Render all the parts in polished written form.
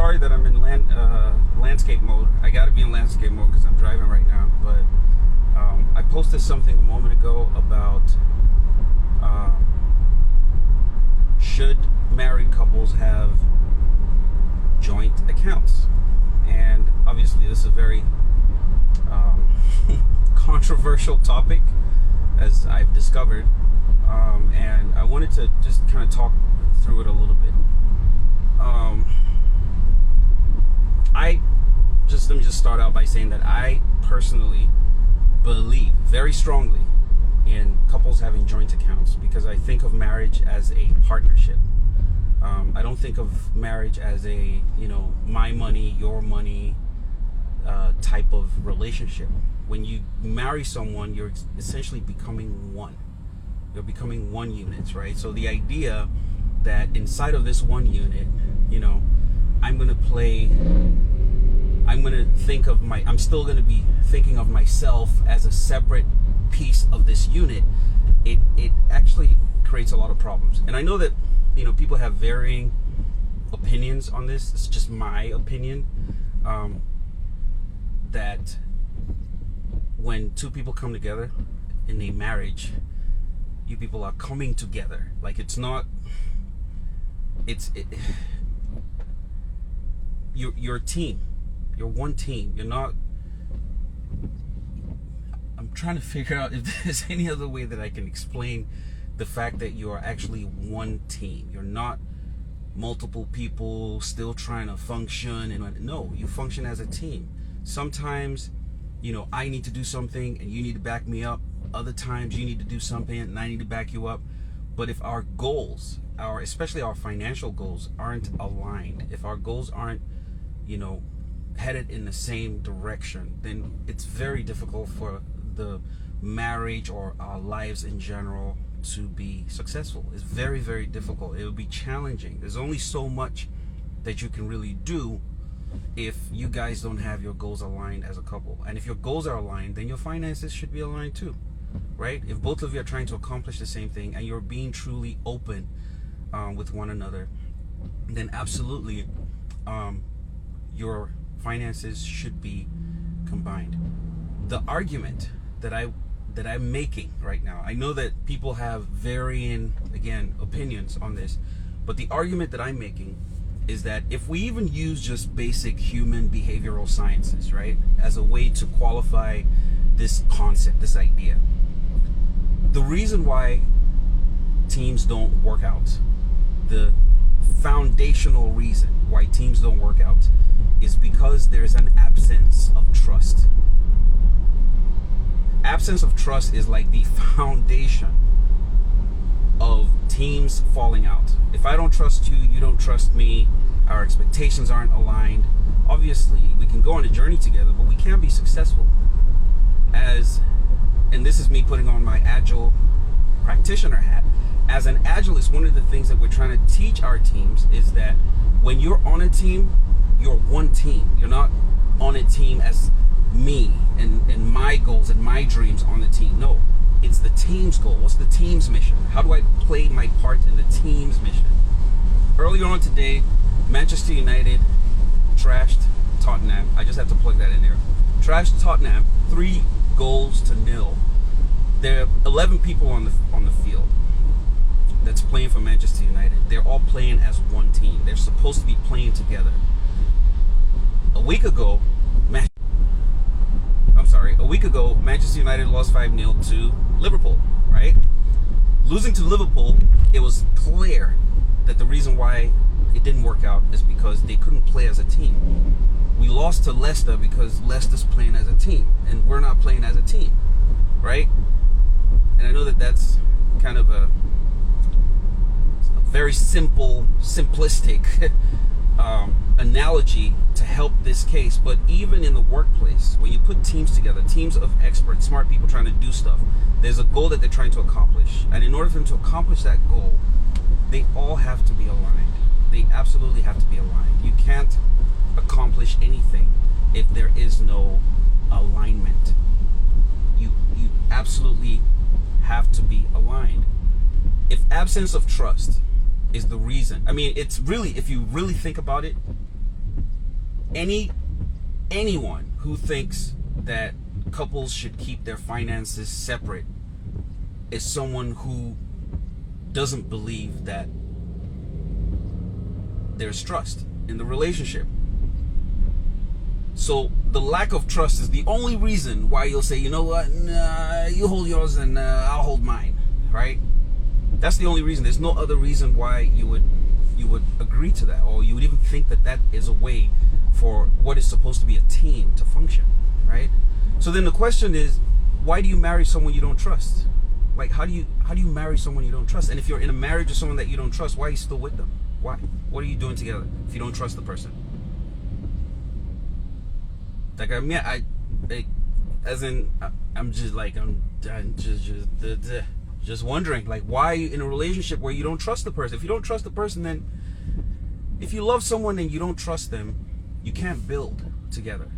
sorry that I'm in landscape mode. I got to be in landscape mode because I'm driving right now. But I posted something a moment ago about should married couples have joint accounts, and obviously this is a very controversial topic, as I've discovered, and I wanted to just kind of talk through it a little bit. Let me just start out by saying that I personally believe very strongly in couples having joint accounts, because I think of marriage as a partnership. I don't think of marriage as a, my money, your money type of relationship. When you marry someone, you're essentially becoming one. You're becoming one unit, right? So the idea that inside of this one unit, I'm still going to be thinking of myself as a separate piece of this unit. It actually creates a lot of problems. And I know that, people have varying opinions on this. It's just my opinion, that when two people come together in a marriage, you people are coming together. Like, you're a team. You're one team. You're not. I'm trying to figure out if there's any other way that I can explain the fact that you are actually one team. You're not multiple people still trying to function, and no, you function as a team. Sometimes, I need to do something and you need to back me up. Other times you need to do something and I need to back you up. But if our goals, especially our financial goals, aren't aligned, if our goals aren't, headed in the same direction, then it's very difficult for the marriage or our lives in general to be successful. It's very, very difficult. It will be challenging. There's only so much that you can really do if you guys don't have your goals aligned as a couple. And if your goals are aligned, then your finances should be aligned too, right? If both of you are trying to accomplish the same thing and you're being truly open with one another, then absolutely your finances should be combined. The argument that I'm making right now, I know that people have varying, again, opinions on this, but the argument that I'm making is that if we even use just basic human behavioral sciences, right, as a way to qualify this concept, this idea, the reason why teams don't work out, the foundational reason why teams don't work out, is because there's an absence of trust. Absence of trust is like the foundation of teams falling out. If I don't trust you, you don't trust me, our expectations aren't aligned, obviously we can go on a journey together, but we can't be successful. And this is me putting on my agile practitioner hat. As an agilist, one of the things that we're trying to teach our teams is that when you're on a team, you're one team. You're not on a team as me and my goals and my dreams on the team. No, it's the team's goal. What's the team's mission? How do I play my part in the team's mission? Earlier on today, Manchester United trashed Tottenham. I just have to plug that in there. Trashed Tottenham 3-0. There are 11 people on the field that's playing for Manchester United. They're all playing as one team. They're supposed to be playing together. A week ago, Manchester United lost 5-0 to Liverpool, right? Losing to Liverpool, it was clear that the reason why it didn't work out is because they couldn't play as a team. We lost to Leicester because Leicester's playing as a team, and we're not playing as a team, right? And I know that that's kind of a very simplistic analogy to help this case, but even in the workplace, when you put teams together, teams of experts, smart people trying to do stuff, there's a goal that they're trying to accomplish, and in order for them to accomplish that goal, they all have to be aligned. They absolutely have to be aligned. You can't accomplish anything if there is no alignment. You absolutely have to be aligned. If absence of trust is the reason, I mean, it's really, if you really think about it, anyone who thinks that couples should keep their finances separate is someone who doesn't believe that there's trust in the relationship. So the lack of trust is the only reason why you'll say, you know what, nah, you hold yours and I'll hold mine, right? That's the only reason. There's no other reason why you would agree to that, or you would even think that that is a way for what is supposed to be a team to function, right? So then the question is, why do you marry someone you don't trust? Like, how do you marry someone you don't trust? And if you're in a marriage with someone that you don't trust, why are you still with them? Why? What are you doing together if you don't trust the person? Like, I mean, I'm just wondering, like, why are you in a relationship where you don't trust the person? If you don't trust the person, then if you love someone and you don't trust them, you can't build together.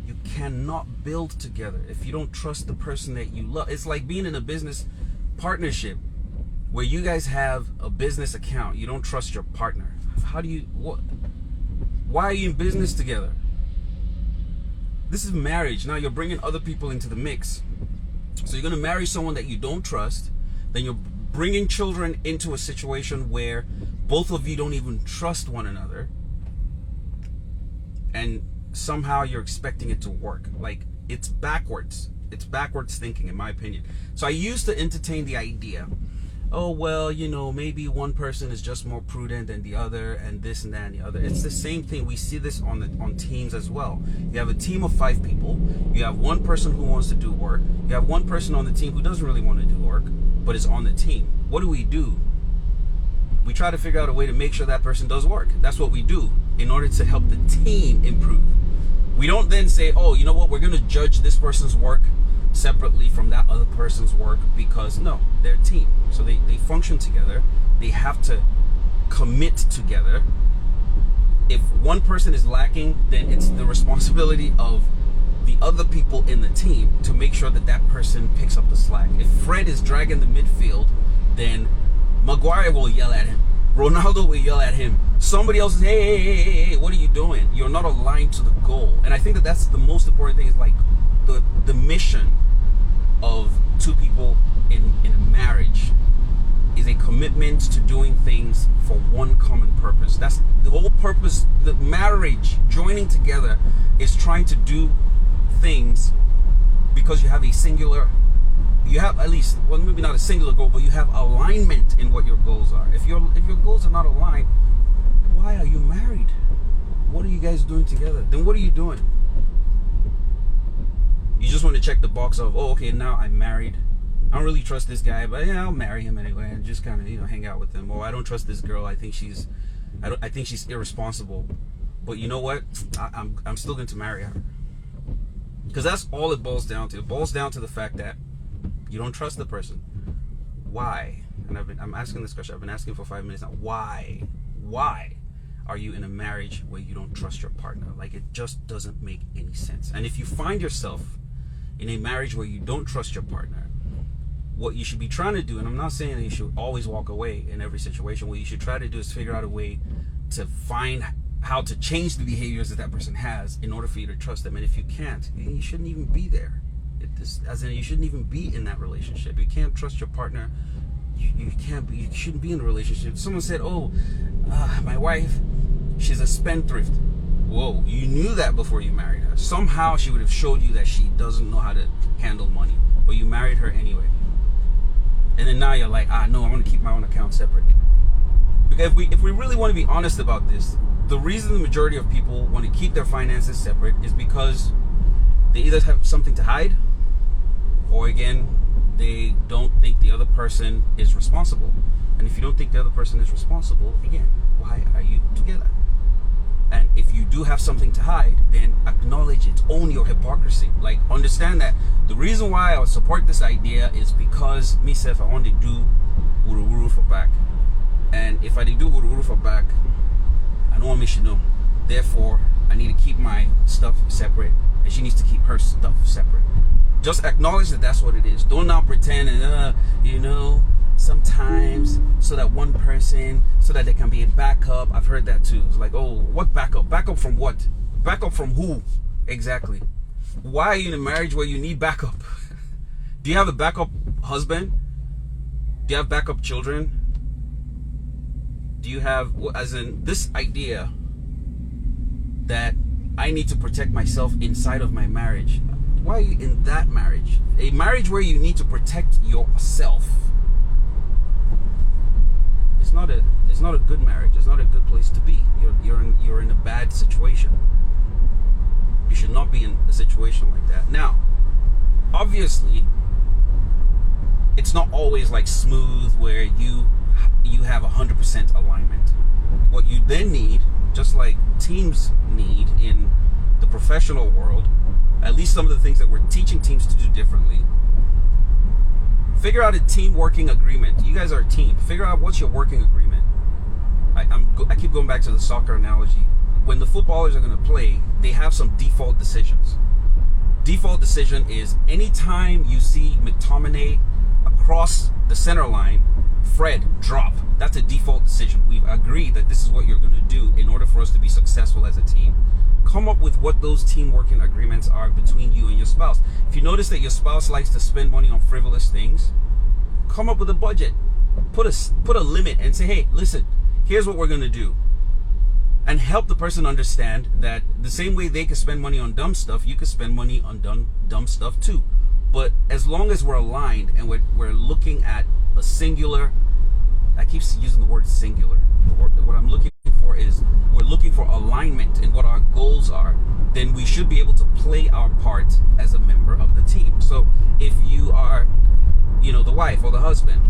You cannot build together if you don't trust the person that you love. It's like being in a business partnership where you guys have a business account. You don't trust your partner. Why are you in business together? This is marriage. Now you're bringing other people into the mix. So you're going to marry someone that you don't trust. Then you're bringing children into a situation where both of you don't even trust one another. And somehow you're expecting it to work. Like, it's backwards. It's backwards thinking, in my opinion. So I used to entertain the idea, oh, well, you know, maybe one person is just more prudent than the other, and this and that and the other. It's the same thing. We see this on teams as well. You have a team of 5 people. You have one person who wants to do work. You have one person on the team who doesn't really want to do work, but is on the team. What do? We try to figure out a way to make sure that person does work. That's what we do in order to help the team improve. We don't then say, oh, you know what, we're going to judge this person's work separately from that other person's work, because no, they're a team. So they function together. They have to commit together. If one person is lacking, then it's the responsibility of the other people in the team to make sure that that person picks up the slack. If Fred is dragging the midfield, then Maguire will yell at him. Ronaldo will yell at him. Somebody else is, hey, what are you doing? You're not aligned to the goal. And I think that that's the most important thing, is like the mission of 2 people in a marriage is a commitment to doing things for one common purpose. That's the whole purpose. The marriage, joining together, is trying to do things because you have a singular, you have at least, well, maybe not a singular goal, but you have alignment in what your goals are. If your goals are not aligned, why are you married? What are you guys doing together? Then what are you doing? You just want to check the box of, oh, okay, now I'm married. I don't really trust this guy, but yeah, I'll marry him anyway and just kind of, hang out with him. Or I don't trust this girl. I think she's irresponsible. But you know what? I'm still going to marry her. Because that's all it boils down to. It boils down to the fact that you don't trust the person. Why? And I'm asking this question. I've been asking for 5 minutes now. Why? Why are you in a marriage where you don't trust your partner? Like, it just doesn't make any sense. And if you find yourself in a marriage where you don't trust your partner, what you should be trying to do, and I'm not saying that you should always walk away in every situation, what you should try to do is figure out a way to find how to change the behaviors that person has in order for you to trust them. And if you can't, you shouldn't even be there. You shouldn't even be in that relationship. You can't trust your partner. You shouldn't be in a relationship. Someone said, oh, my wife, she's a spendthrift. Whoa, you knew that before you married her. Somehow she would have showed you that she doesn't know how to handle money, but you married her anyway. And then now you're like, no, I want to keep my own account separate. Because if we really want to be honest about this, the reason the majority of people want to keep their finances separate is because they either have something to hide, or again, they don't think the other person is responsible. And if you don't think the other person is responsible, again, why are you together? And if you do have something to hide, then acknowledge it. Own your hypocrisy. Like, understand that the reason why I would support this idea is because myself, I want to do wuru for back. And if I do wuru for back, I don't want me to know. Therefore, I need to keep my stuff separate, and she needs to keep her stuff separate. Just acknowledge that that's what it is. Don't now pretend and sometimes so that one person, so that there can be a backup. I've heard that too. It's like, oh, what backup? Backup from what? Backup from who? Exactly. Why are you in a marriage where you need backup? Do you have a backup husband? Do you have backup children? Do you have, as in this idea that I need to protect myself inside of my marriage? Why are you in that marriage? A marriage where you need to protect yourself. It's not a good marriage. It's not a good place to be. You're in a bad situation. You should not be in a situation like that. Now, obviously, it's not always like smooth where you have 100% alignment. What you then need, just like teams need in the professional world, at least some of the things that we're teaching teams to do differently, figure out a team working agreement. You guys are a team. Figure out what's your working agreement. I keep going back to the soccer analogy. When the footballers are going to play, they have some default decisions. Default decision is anytime you see McTominay across the center line, Fred, drop. That's a default decision. We've agreed that this is what you're going to do in order for us to be successful as a team. Come up with what those team working agreements are between you and your spouse. If you notice that your spouse likes to spend money on frivolous things, come up with a budget. Put a limit and say, hey, listen, here's what we're going to do. And help the person understand that the same way they can spend money on dumb stuff, you can spend money on dumb stuff too. But as long as we're aligned and we're looking at a singular, I keep using the word singular. What I'm looking for is we're looking for alignment in what our goals are, then we should be able to play our part as a member of the team. So if you are, the wife or the husband,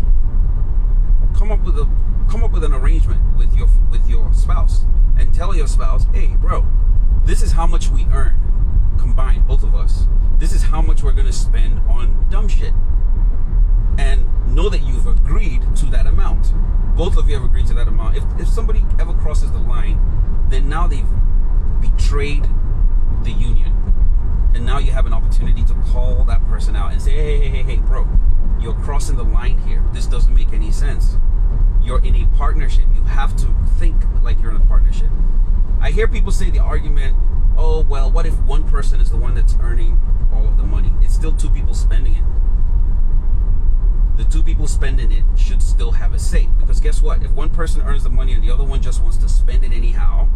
come up with an arrangement with your spouse and tell your spouse, hey bro, this is how much we earn combined, both of us. This is how much we're going to spend on dumb shit. And know that you've agreed to that amount. Both of you have agreed to that amount. If somebody ever crosses the line, then now they've betrayed the union. And now you have an opportunity to call that person out and say, hey, bro, you're crossing the line here. This doesn't make any sense. You're in a partnership. You have to think like you're in a partnership. I hear people say the argument, oh, well, what if one person is the one that's earning all of the money? It's still two people spending it. The two people spending it should still have a say. Because guess what? If one person earns the money and the other one just wants to spend it anyhow,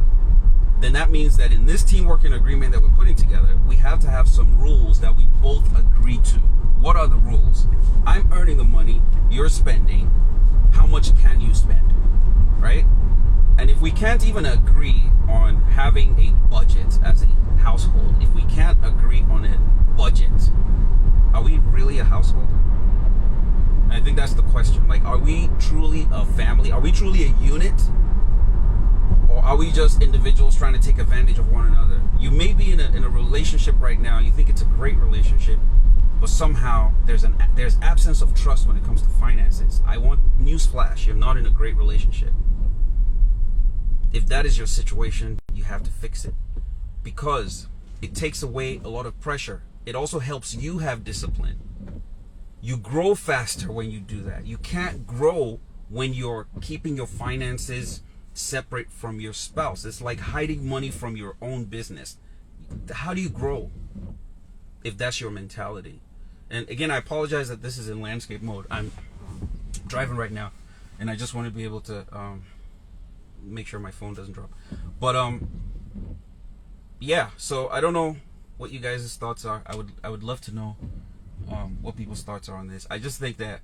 then that means that in this team working agreement that we're putting together, we have to have some rules that we both agree to. What are the rules? I'm earning the money, you're spending. How much can you spend? Right? And if we can't even agree on having a budget as a household, if we can't agree on a budget, are we really a household? And I think that's the question. Like, are we truly a family? Are we truly a unit? Or are we just individuals trying to take advantage of one another? You may be in a relationship right now, you think it's a great relationship, but somehow there's absence of trust when it comes to finances. I want newsflash, you're not in a great relationship. If that is your situation, you have to fix it, because it takes away a lot of pressure. It also helps you have discipline. You grow faster when you do that. You can't grow when you're keeping your finances separate from your spouse. It's like hiding money from your own business. How do you grow if that's your mentality? And again, I apologize that this is in landscape mode. I'm driving right now, and I just want to be able to make sure my phone doesn't drop. But yeah, so I don't know what you guys' thoughts are. I would love to know what people's thoughts are on this. I just think that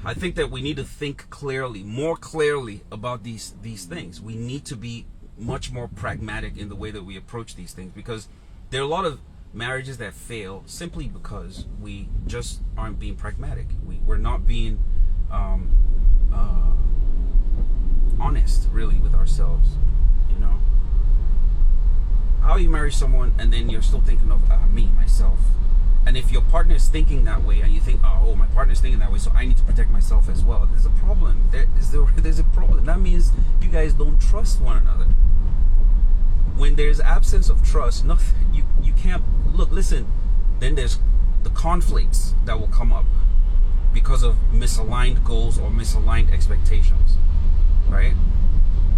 I think that we need to think clearly, more clearly about these things. We need to be much more pragmatic in the way that we approach these things, because there are a lot of marriages that fail simply because we just aren't being pragmatic. We're not being honest, really, with ourselves. How you marry someone and then you're still thinking of me, myself. And if your partner is thinking that way and you think, oh, my partner is thinking that way, so I need to protect myself as well, there's a problem. There's a problem. That means you guys don't trust one another. When there's absence of trust, nothing, you can't, listen, then there's the conflicts that will come up. because of misaligned goals or misaligned expectations, right?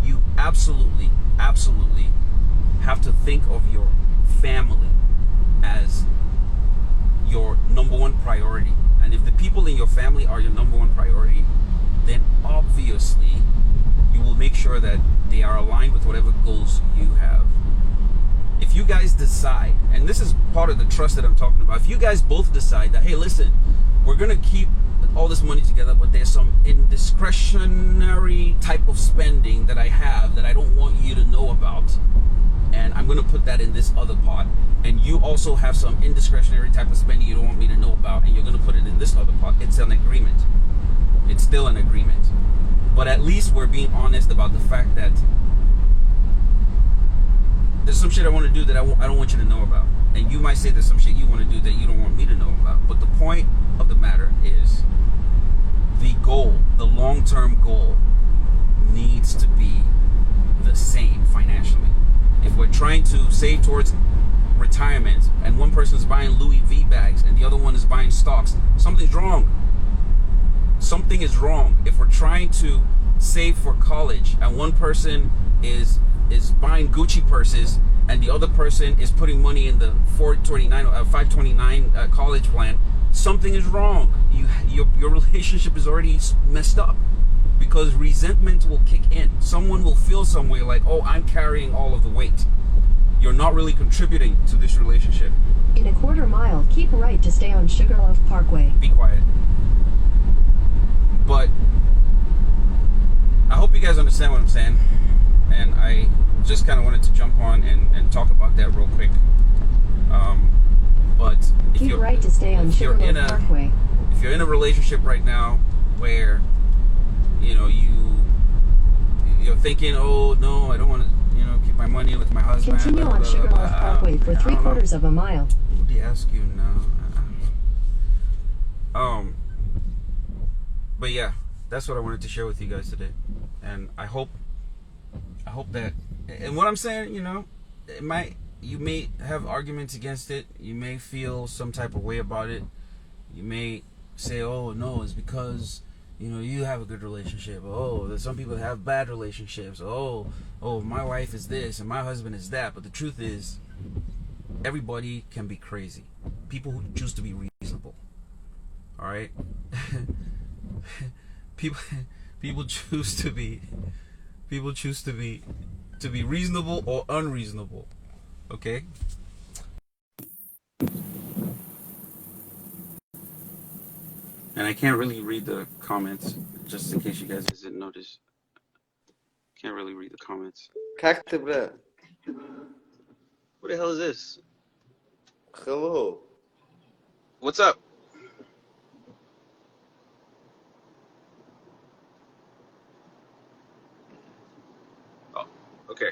You absolutely have to think of your family as your number one priority. And if the people in your family are your number one priority, then obviously you will make sure that they are aligned with whatever goals you have. If you guys decide, and this is part of the trust that I'm talking about, if you guys both decide that, hey, listen, we're gonna keep all this money together, but there's some indiscretionary type of spending that I have that I don't want you to know about, and I'm gonna put that in this other pot, and you also have some indiscretionary type of spending you don't want me to know about, and you're gonna put it in this other pot. It's an agreement. It's still an agreement, but at least we're being honest about the fact that there's some shit I want to do that I don't want you to know about, and you might say there's some shit you want to do that you don't want me to know about. But the point of the matter is, the goal, the long-term goal, needs to be the same financially. If we're trying to save towards retirement and one person is buying Louis V bags and the other one is buying stocks, something's wrong. Something is wrong. If we're trying to save for college and one person is buying Gucci purses and the other person is putting money in the 429 or 529 college plan, something is wrong. Your relationship is already messed up, because resentment will kick in. Someone will feel some way like, oh, I'm carrying all of the weight. You're not really contributing to this relationship. In a quarter mile, keep right to stay on Sugarloaf Parkway. Be quiet. But I hope you guys understand what I'm saying, and I just kind of wanted to jump on and talk about that real quick. But if keep you're right to stay on Sugarloaf Parkway. If you're in a relationship right now where you're thinking, oh no, I don't want to keep my money with my husband. Continue on Sugarloaf Parkway for 3/4 of a mile. Who do you ask you now? But yeah, that's what I wanted to share with you guys today, and I hope that, and what I'm saying, you may have arguments against it. You may feel some type of way about it. You may say, oh no, it's because you have a good relationship. Oh, there's some people that have bad relationships. Oh, my wife is this and my husband is that. But the truth is, everybody can be crazy. People who choose to be reasonable. All right? people choose to be reasonable or unreasonable. Okay? And I can't really read the comments, just in case you guys didn't notice. Can't really read the comments. Kakte, What the hell is this? hello. What's up? Oh, okay.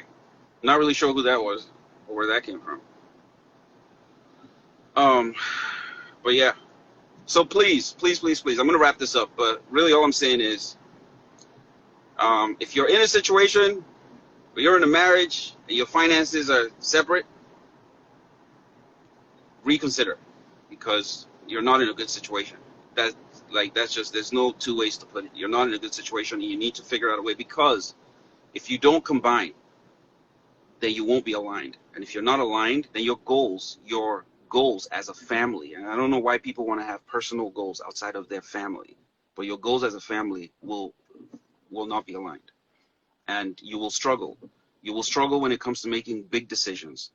Not really sure who that was or where that came from. But yeah. So please, I'm gonna wrap this up. But really, all I'm saying is, if you're in a situation where you're in a marriage and your finances are separate, reconsider, because you're not in a good situation. That's just, there's no two ways to put it. You're not in a good situation, and you need to figure out a way, because if you don't combine, then you won't be aligned. And if you're not aligned, then your goals as a family, and I don't know why people want to have personal goals outside of their family, but your goals as a family will not be aligned, and you will struggle. You will struggle when it comes to making big decisions.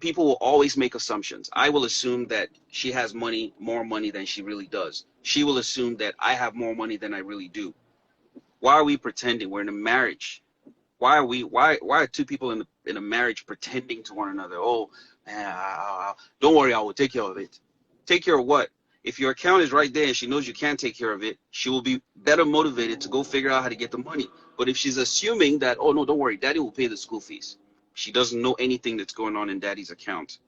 People will always make assumptions. I will assume that she has more money than she really does. She will assume that I have more money than I really do. Why are we pretending? We're in a marriage. Why are two people in a marriage pretending to one another? Oh, don't worry, I will take care of it. Take care of what? If your account is right there and she knows you can't take care of it, she will be better motivated to go figure out how to get the money. But if she's assuming that, oh no, don't worry, daddy will pay the school fees, she doesn't know anything that's going on in daddy's account,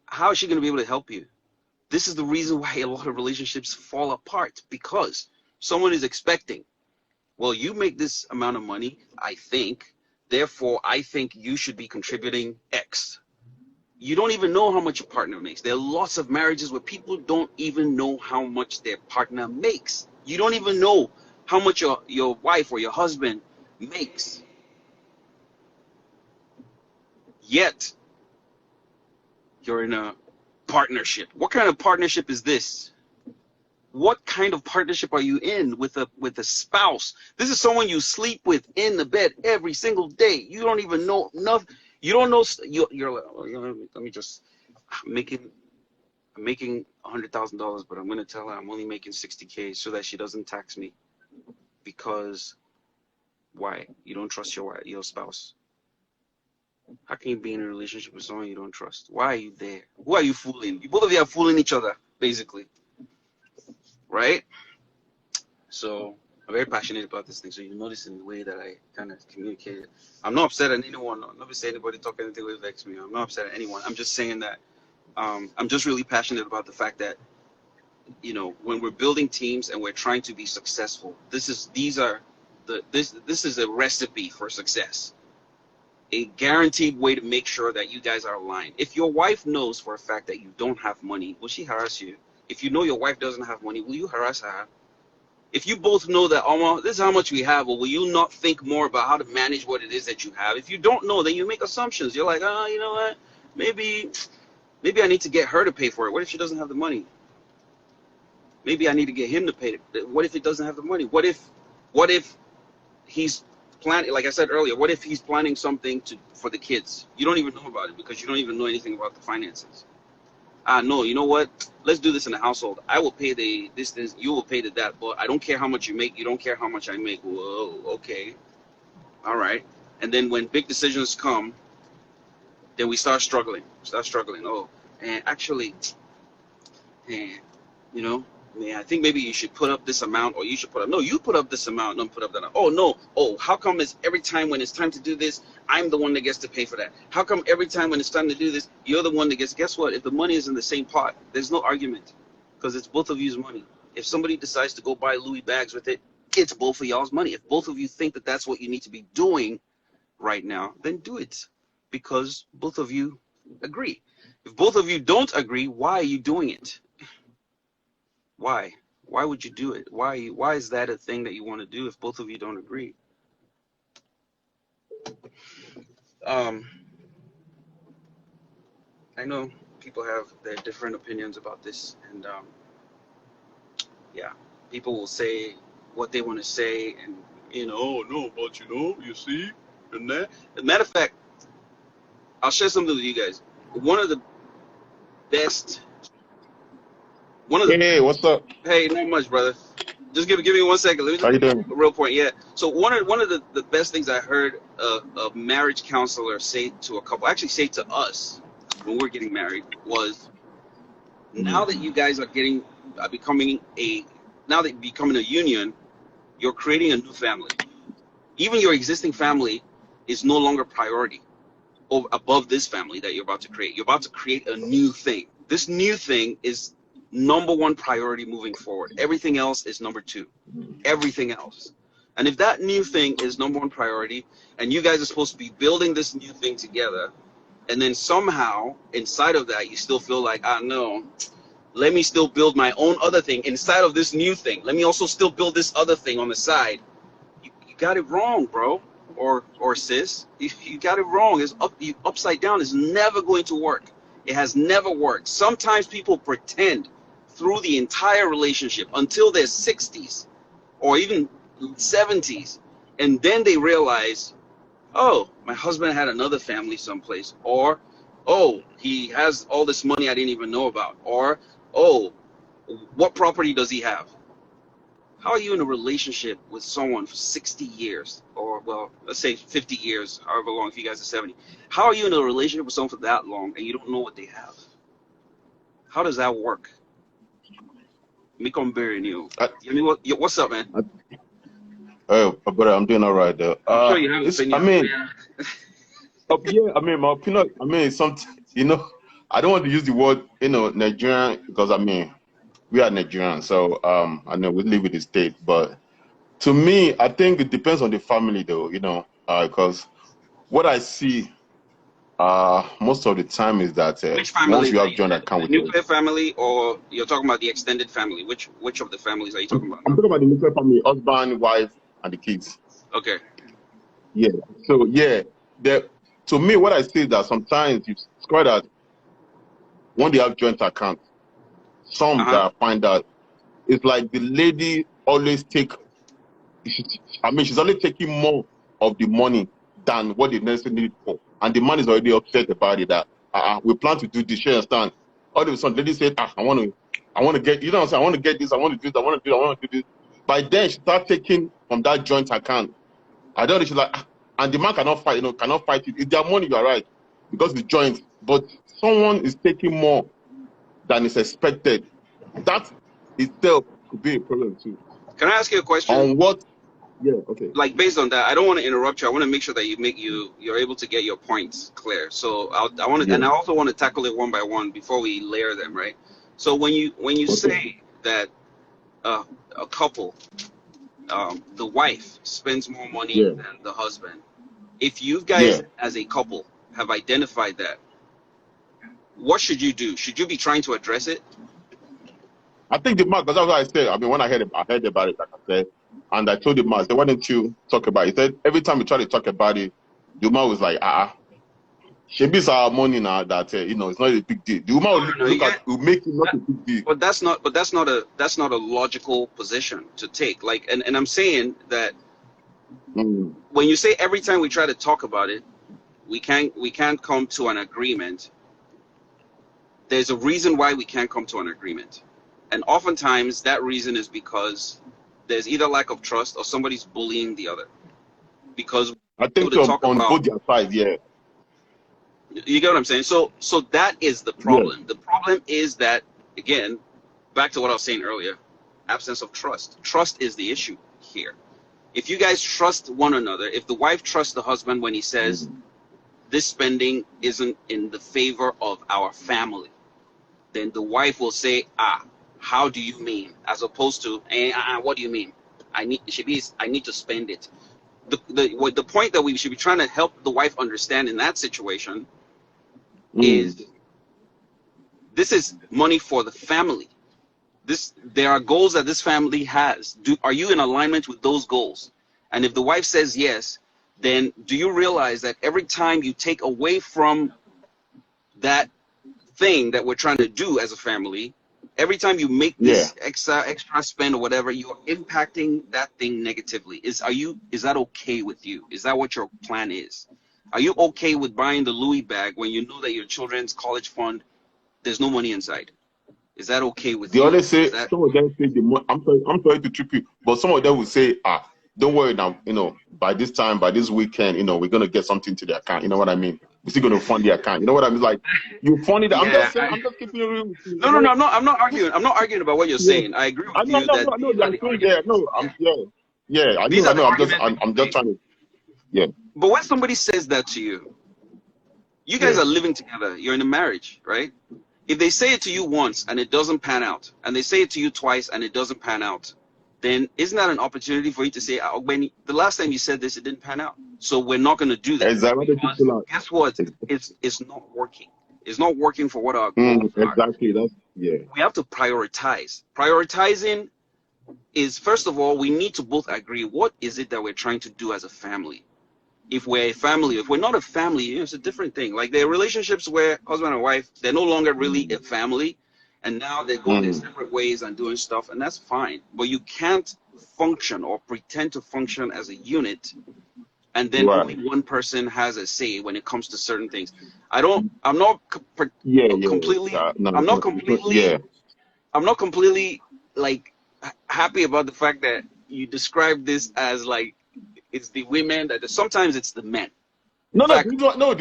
how is she going to be able to help you? This is the reason why a lot of relationships fall apart, because someone is expecting, well, you make this amount of money, I think, therefore I think you should be contributing X. You don't even know how much your partner makes. There are lots of marriages where people don't even know how much their partner makes. You don't even know how much your wife or your husband makes. Yet you're in a partnership. What kind of partnership is this? What kind of partnership are you in with a spouse? This is someone you sleep with in the bed every single day. You don't even know nothing. You don't know. You're like, oh, let me just I'm making $100,000, but I'm gonna tell her I'm only making 60K so that she doesn't tax me. Because why? You don't trust your spouse. How can you be in a relationship with someone you don't trust? Why are you there? Who are you fooling? Both of you are fooling each other, basically, right? So I'm very passionate about this thing. So you notice in the way that I kind of communicated. I'm not upset at anyone. I'm not saying anybody talk anything will vex me. I'm not upset at anyone. I'm just saying that I'm just really passionate about the fact that, you know, when we're building teams and we're trying to be successful, this is a recipe for success. A guaranteed way to make sure that you guys are aligned. If your wife knows for a fact that you don't have money, will she harass you? If you know your wife doesn't have money, will you harass her? If you both know that, oh, this is how much we have, or will you not think more about how to manage what it is that you have? If you don't know, then you make assumptions. You're like, oh, you know what? Maybe I need to get her to pay for it. What if she doesn't have the money? Maybe I need to get him to pay it. What if he doesn't have the money? What if he's planning, like I said earlier, what if he's planning something for the kids? You don't even know about it because you don't even know anything about the finances. No, you know what? Let's do this in the household. I will pay this, you will pay that, but I don't care how much you make. You don't care how much I make. Whoa, okay. All right. And then when big decisions come, then we start struggling. Oh, and actually, and, you know, yeah, I think maybe you should put up this amount, or you should put up, no, you put up this amount, don't put up that. Oh, no. Oh, how come it's every time when it's time to do this, I'm the one that gets to pay for that? How come every time when it's time to do this, you're the one that gets, guess what? If the money is in the same pot, there's no argument because it's both of you's money. If somebody decides to go buy Louis bags with it, it's both of y'all's money. If both of you think that that's what you need to be doing right now, then do it because both of you agree. If both of you don't agree, why are you doing it? Why? Why would you do it? Why is that a thing that you want to do if both of you don't agree? I know people have their different opinions about this, and yeah, people will say what they want to say, and oh no, but you see, and that. As a matter of fact, I'll share something with you guys. One of the best, one of the Hey, what's up? Hey, not much, brother. Just give me 1 second. Let me How just you give doing? you a real point. Yeah. So one of the best things I heard a marriage counselor say to a couple, actually say to us when we're getting married, was now that you guys are becoming a union, you're creating a new family. Even your existing family is no longer priority above this family that you're about to create. You're about to create a new thing. This new thing is number one priority moving forward. Everything else is number two. Everything else. And if that new thing is number one priority, and you guys are supposed to be building this new thing together, and then somehow inside of that you still feel like, no, let me still build my own other thing inside of this new thing. Let me also still build this other thing on the side. You got it wrong, bro, or sis. You got it wrong. It's upside down is never going to work. It has never worked. Sometimes people pretend through the entire relationship until their 60s or even 70s, and then they realize, oh, my husband had another family someplace, or oh, he has all this money I didn't even know about, or oh, what property does he have? How are you in a relationship with someone for 60 years, or well, let's say 50 years, however long, if you guys are 70? How are you in a relationship with someone for that long and you don't know what they have? How does that work? Me come bury you. I, What's up, man? oh, brother, I'm doing all right though. I'm sure you have an This, opinion. Yeah. yeah, my opinion. Sometimes, I don't want to use the word, Nigerian, because we are Nigerian, so I know we live in the state, but to me, I think it depends on the family though, because what I see, Most of the time is that Which once family you are have you? joint The account with your, nuclear family, or you're talking about the extended family? Which of the families are you talking about I'm now? talking about the nuclear family, husband, wife, and the kids. Okay. Yeah. So yeah, the to me, what I say is that sometimes it's quite that when they have joint accounts, some Uh-huh. that I find that it's like the lady always take. I mean, she's only taking more of the money than what they necessarily need for, and the man is already upset about it. That we plan to do this. She understand? All of a sudden, the lady said, I want to get. You know what I'm saying? I want to get this. I want to do this. I want to do. I want to do this. By then, she start taking from that joint account. I don't know. She's like, and the man cannot fight. Cannot fight it. It's their money. You are right, because it's joint. But someone is taking more than is expected. That itself could be a problem too. Can I ask you a question? On what? Yeah. Okay. Like, based on that, I don't want to interrupt you. I want to make sure that you're able to get your points clear. So I want to, Yeah. and I also want to tackle it one by one before we layer them, right? So when you Okay. say that a couple, the wife spends more money Yeah. than the husband, if you Yeah. guys as a couple have identified that, what should you do? Should you be trying to address it? I think the man, because that's what I said. I mean, when I heard about it, like I said, and I told the man, I said, why don't you talk about it? He said, every time we try to talk about it, the woman was like, she beats our money now that, it's not a big deal. The woman No, you get, will make it not a big deal. but that's not a logical position to take. Like, and I'm saying that when you say every time we try to talk about it, we can't come to an agreement. There's a reason why we can't come to an agreement. And oftentimes that reason is because there's either lack of trust or somebody's bullying the other. Because I think to talk on about, both their sides, yeah. you get what I'm saying? So that is the problem. Yeah. The problem is that, again, back to what I was saying earlier, absence of trust. Trust is the issue here. If you guys trust one another, if the wife trusts the husband when he says this spending isn't in the favor of our family, then the wife will say, how do you mean? As opposed to, what do you mean? I need to spend it. The point that we should be trying to help the wife understand in that situation is this is money for the family. There are goals that this family has. Are you in alignment with those goals? And if the wife says yes, then do you realize that every time you take away from that thing that we're trying to do as a family, every time you make this extra spend or whatever, you're impacting that thing negatively. Is that okay with you? Is that what your plan is? Are you okay with buying the Louis bag when you know that your children's college fund, there's no money inside? Is that okay with you? They always say, some of them say I'm sorry to trip you, but some of them will say, don't worry now, by this time, by this weekend, we're gonna get something to the account. You know what I mean? We're still gonna fund the account. You know what I mean? Like, you fund it. Yeah, I'm just keeping it real with you. No, I'm not arguing. I'm not arguing about what you're saying. I agree with you that these are the arguments. I These are the know. arguments. I'm just trying to. But when somebody says that to you, you guys are living together. You're in a marriage, right? If they say it to you once and it doesn't pan out, and they say it to you twice and it doesn't pan out, then isn't that an opportunity for you to say, when the last time you said this, it didn't pan out, so we're not going to do that? Exactly. Because guess what? It's not working. It's not working for what our goals are. Exactly. We have to prioritize. Prioritizing is, first of all, we need to both agree what is it that we're trying to do as a family. If we're a family, if we're not a family, it's a different thing. Like, there are relationships where husband and wife, they're no longer really a family, and now they're going their separate ways and doing stuff, and that's fine. But you can't function or pretend to function as a unit, and then only one person has a say when it comes to certain things. I'm not completely like happy about the fact that you describe this as like it's the women that sometimes it's the men. No, this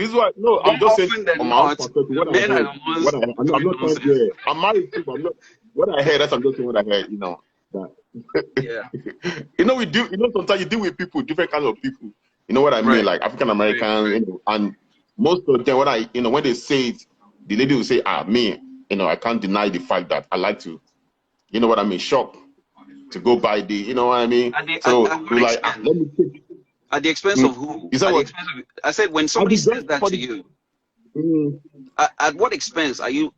is what. No, I'm just saying from my own perspective. What I heard. I'm not trying to. I'm married too, but I'm not. What I heard, I'm just saying what I heard. That. We do. Sometimes you deal with people, different kinds of people. You know what I mean? Like African Americans, and most of them, when they say it, the lady will say, me, I can't deny the fact that I like to, you know what I mean, shop to go buy the, you know what I mean? So we're like, let me take. At the expense of who? I said when somebody says that to you, Mm, At what expense are you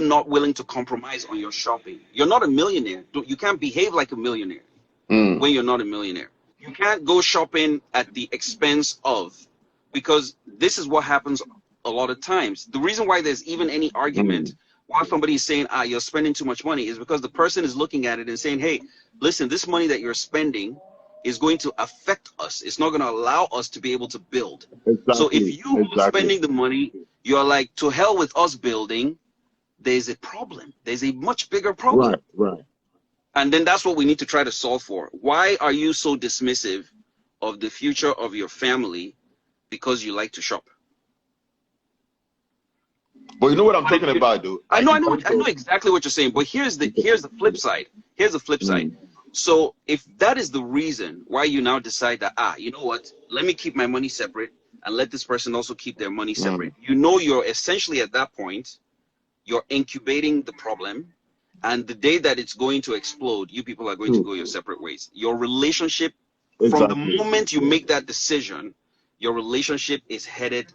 not willing to compromise on your shopping? You're not a millionaire. You can't behave like a millionaire mm, when you're not a millionaire. You can't go shopping at the expense of, because this is what happens a lot of times. The reason why there's even any argument mm. why somebody is saying, you're spending too much money is because the person is looking at it and saying, hey, listen, this money that you're spending is going to affect us. It's not going to allow us to be able to build. So if Exactly. you who's Exactly. spending the money, you're like, to hell with us building, there's a problem. There's a much bigger problem. Right. Right. And then that's what we need to try to solve for. Why are you so dismissive of the future of your family because you like to shop? But you know what I'm talking about, though. I Like know, in terms I know of exactly what you're saying. But here's the flip side. Here's the flip side. mm, So if that is the reason why you now decide that, you know what, let me keep my money separate and let this person also keep their money mm, separate. You know, you're essentially at that point, you're incubating the problem. And the day that it's going to explode, you people are going to mm, go your separate ways. Your relationship, from the exactly. moment you Yeah. make that decision, your relationship is headed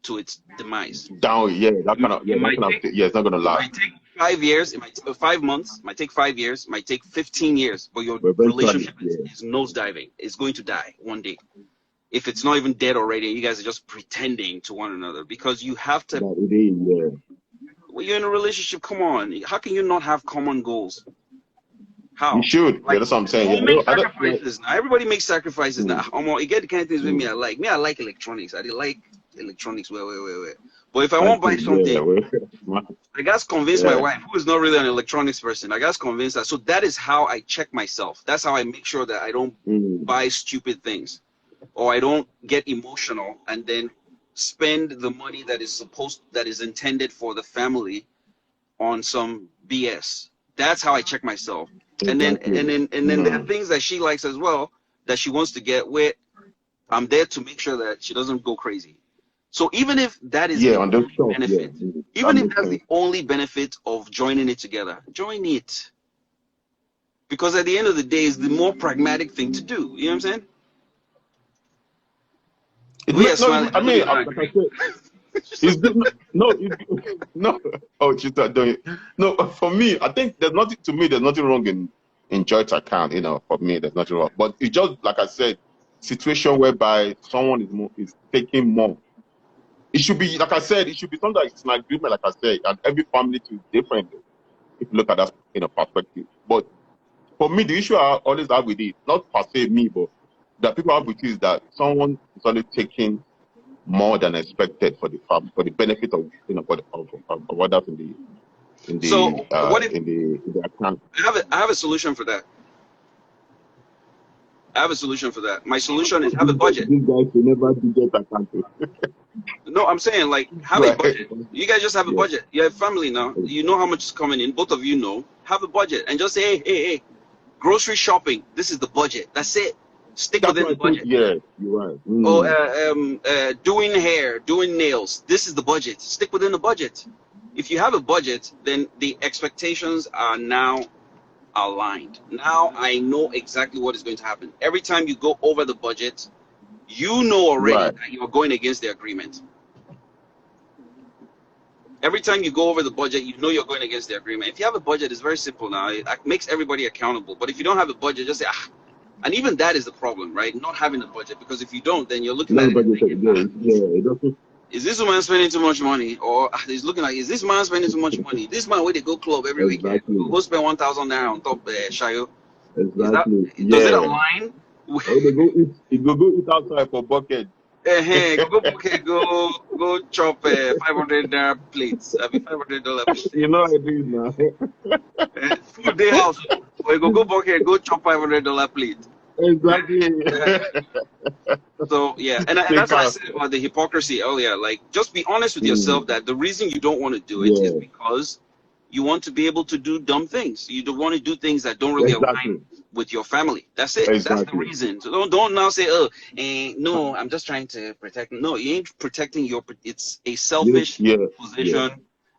to its demise. Down. Yeah. That kind of. Yeah. It That might kind of. take Yeah. It's not gonna it last. might take 5 years, it might take 5 months, it might take 5 years, it might take 15 years, but your But eventually, relationship yeah. is nosediving. It's going to die one day. If it's not even dead already, you guys are just pretending to one another because you have to. That it is. Yeah. When you're in a relationship, come on. How can you not have common goals? You How? should. Yeah. Like, That's what I'm saying. we'll Yeah. make I don't. Like. sacrifices now. Everybody makes sacrifices now. Mm, You get the kind of things with me mm. I like. Me, I like electronics. I did like electronics. Wait. But if I Like. want to buy Yeah. something, Well, I guys convince my yeah. wife, who is not really an electronics person. I guys convince her. So that is how I check myself. That's how I make sure that I don't Mm, buy stupid things or I don't get emotional and then spend the money that is intended for the family on some BS. That's how I check myself. And then exactly. there are Mm. things that she likes as well that she wants to get where I'm there to make sure that she doesn't go crazy. So even if that is Yeah. the On those only stuff. Yeah. benefit, Mm. That even if makes that's the sense. only benefit of joining it together, join it. Because at the end of the day, it's the more pragmatic thing to do. You know what I'm saying? It We are not smiling. even. I I know mean, you don't like I agree. said, it's good. No, no, no. Oh, she's not doing it. No, for me, I think there's nothing to me. There's nothing wrong in joint account. You know, for me, there's nothing wrong. But it's just like I said, situation whereby someone is taking more. It should be like I said. It should be something like it's an agreement. Like I said, and every family is different. If you look at that perspective, but for me, the issue I always have with it, not per se me, but that people have with it is that someone is only taking more than expected for the farm for the benefit of of others So what if in the account. I have a solution for that? I have a solution for that. My solution is have a budget. These guys will never do that account. No, I'm saying like have a Right. budget. You guys just have a Yeah. budget. You have family now. You know how much is coming in. Both of you know. Have a budget and just say, hey, grocery shopping. This is the budget. That's it. Stick That's within what the I told budget. you. Yeah, you're right. Or Mm. doing hair, doing nails. This is the budget. Stick within the budget. If you have a budget, then the expectations are now aligned. Now I know exactly what is going to happen. Every time you go over the budget, you know already Right. that you're going against the agreement. Every time you go over the budget, you know you're going against the agreement. If you have a budget, it's very simple now. It makes everybody accountable. But if you don't have a budget, just say, and even that is the problem, right? Not having a budget, because if you don't, then you're looking at Not it and budget. thinking, Yeah. It doesn't. is this man spending too much money? Or he's looking like, is this man spending too much money? This man where they go club every weekend, Exactly. go spend 1,000 naira on top Shayo. Is that, Exactly. does it Yeah. align? Oh, they go eat. They go eat outside for bucket. Go chop 500 naira plates. I mean $500 plates. You know I do now. Food day house. Or you go bucket, go chop $500 plate. Exactly. So yeah, and Take that's what I out. said about the hypocrisy earlier. Like, just be honest with Mm. yourself that the reason you don't want to do it is Yeah. because you want to be able to do dumb things. You don't want to do things that don't really Exactly. align with your family. That's it. That's the Exactly. reason. So don't now say, no, I'm just trying to protect. No, you ain't protecting your. It's a selfish Yeah. position,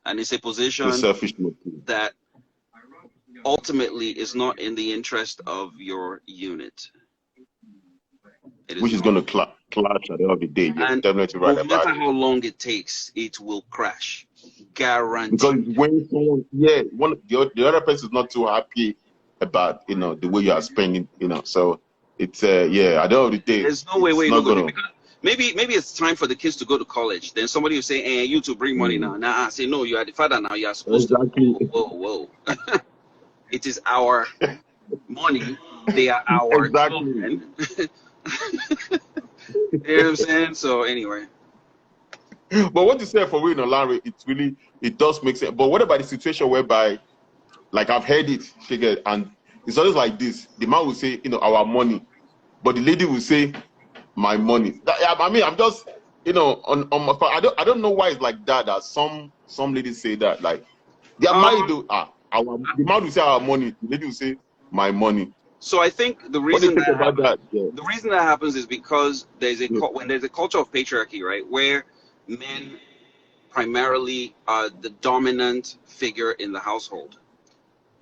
and it's a It's a position selfish motive. that ultimately is not in the interest of your unit. It is which is not. going to clash at the end of the day. You're And definitely no right about matter it. how long it takes, it will crash. Because Guaranteed. when someone, the other person is not too happy about, the way you are spending, so it's, at the end of the day, There's no way it's where you not go going to, because maybe it's time for the kids to go to college. Then somebody will say, "Hey, you to bring money now." Nah, I say no. You are the father now. You are supposed to. exactly, Whoa. It is our money. They are our exactly. children. You know what I'm saying? So anyway, But what you said for real, Larry, it does make sense. But what about the situation whereby, like I've heard it, figured, and it's always like this: the man will say, our money, but the lady will say, my money. I'm just, on my part. I don't know why it's like that. That some ladies say that, like they are married um, to the man will say our money, the lady will say my money. so I think the What do you reason think that about happens, that? Yeah. the reason that happens is because Yeah. when there's a culture of patriarchy, right, where men primarily are the dominant figure in the household,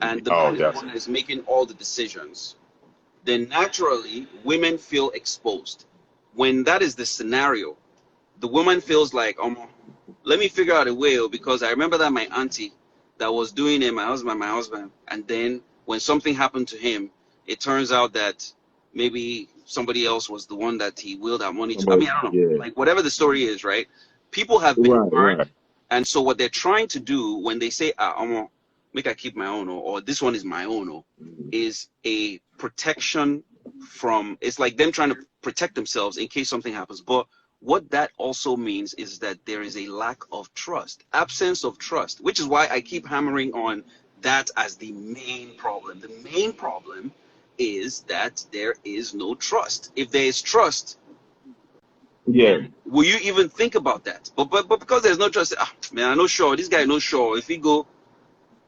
and the Oh man is the yes. one that is making all the decisions, then naturally women feel exposed. When that is the scenario, the woman feels like, let me figure out a way, because I remember that my auntie that was doing it, my husband, and then when something happened to him, it turns out that maybe somebody else was the one that he willed that money to. I mean, I don't know, Yeah. like whatever the story is, right? People have been Right. burned, and so what they're trying to do when they say, make I keep my own, or this one is my own, is a protection from. It's like them trying to protect themselves in case something happens, but what that also means is that there is a lack of trust, absence of trust, which is why I keep hammering on that as the main problem. The main problem is that there is no trust. If there is trust, Yeah. will you even think about that? But because there's no trust, man, I'm not sure. This guy not sure. If he go,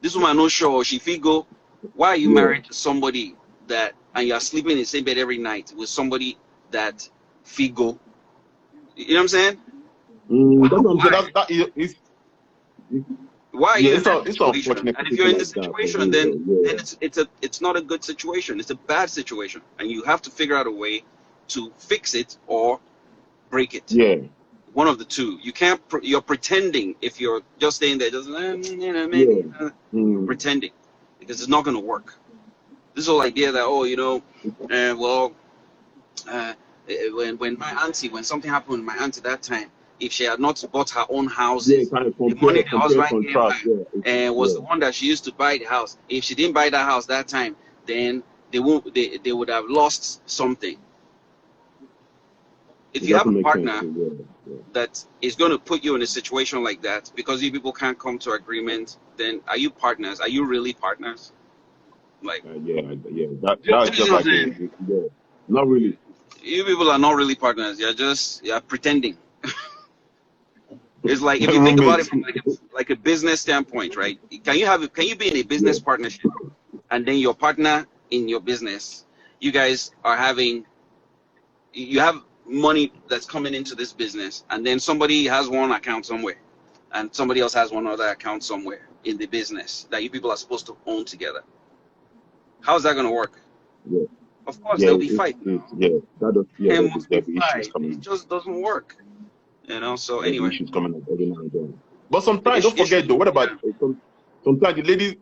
this woman not sure. If he go, why are you Yeah. married to somebody that and you're sleeping in the same bed every night with somebody that figo? You know what I'm saying? That's what I'm saying. Why? Why are you in that It's an situation? unfortunate And if you're situation in like this that for situation, real, then though. Yeah. it's not a good situation. It's a bad situation, and you have to figure out a way to fix it or break it. Yeah. One of the two. You can't. You're pretending if you're just staying there, just Yeah. maybe pretending, because it's not going to work. This whole idea that uh, when something happened with my auntie that time, if she had not bought her own Yeah, houses, kind of the money the compare husband gave contrast. Yeah. her was Yeah. the one that she used to buy the house. If she didn't buy that house that time, then they would have lost something. If It you have doesn't a make sense. partner Yeah. that is going to put you in a situation like that because you people can't come to agreement, then are you partners? Are you really partners? Like, Yeah. That's do you just know what like I'm saying? not really. You people are not really partners. You're pretending. It's like if you think about it Roommates. from like a business standpoint, right? Can you be in a Yeah. business partnership and then your partner in your business, you guys are having you have money that's coming into this business, and then somebody has one account somewhere and somebody else has one other account somewhere in the business that you people are supposed to own together. How's that going to work? Yeah. Of course, Yeah. there'll be fight. There'll There be, must be issues fight. coming It up. just doesn't work, So There'll be anyway, issues coming up every now and then. But the sometimes don't forget issues, though. What about yeah, sometimes the lady,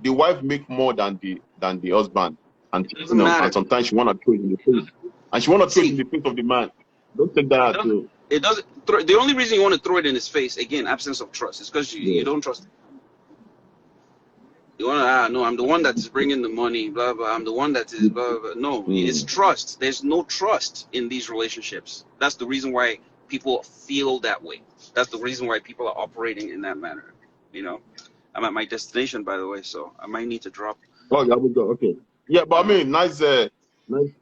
the wife make more than the husband, and it doesn't and matter. sometimes she wanna throw it in the face, and she wanna throw it in See, the face of the man. Don't take that it out doesn't. too. It doesn't. The only reason you want to throw it in his face again, absence of trust, is because you Yeah. don't trust him. You want to no, I'm the one that is bringing the money, blah blah. I'm the one that is blah blah. No, it's Mm. trust. There's no trust in these relationships. That's the reason why people feel that way. That's the reason why people are operating in that manner. You know, I'm at my destination, by the way, so I might need to drop. Oh, yeah, we go. Okay. Yeah, but I Uh, mean,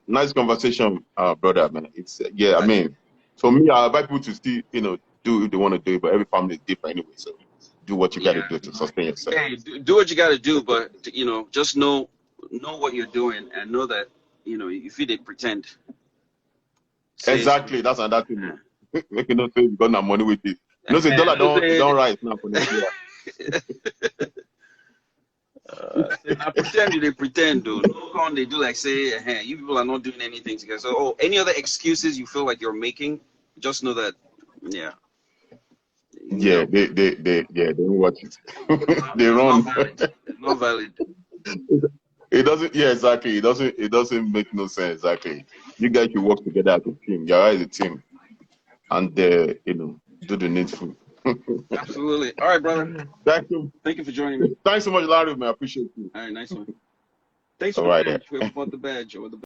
nice conversation, brother, man. It's yeah. I I, mean, for me, I invite people to still, do if they want to do it, but every family is different anyway. So do what you got to yeah. do to sustain yourself. Hey, do what you got to do, but just know what you're doing and know that if you did pretend, say Exactly. something. That's another thing. Make you not say you got no money with it. Uh, Say dollar no don't say, rise now for Nigeria. I pretend they pretend, though. No con they do like say, hey, you people are not doing anything together. So, any other excuses you feel like you're making, just know that, yeah, Yeah, no, they don't watch it. They it's not run. valid. It's not valid. It doesn't. Yeah, exactly. It doesn't make no sense. Exactly. You guys should work together as a team. You're as a team, and do the needful. Absolutely. All right, brother. Thank you. Thank you for joining me. Thanks so much, Larry. Man, I appreciate you. All right, nice one. Thanks for All the right. badge. We bought the badge or the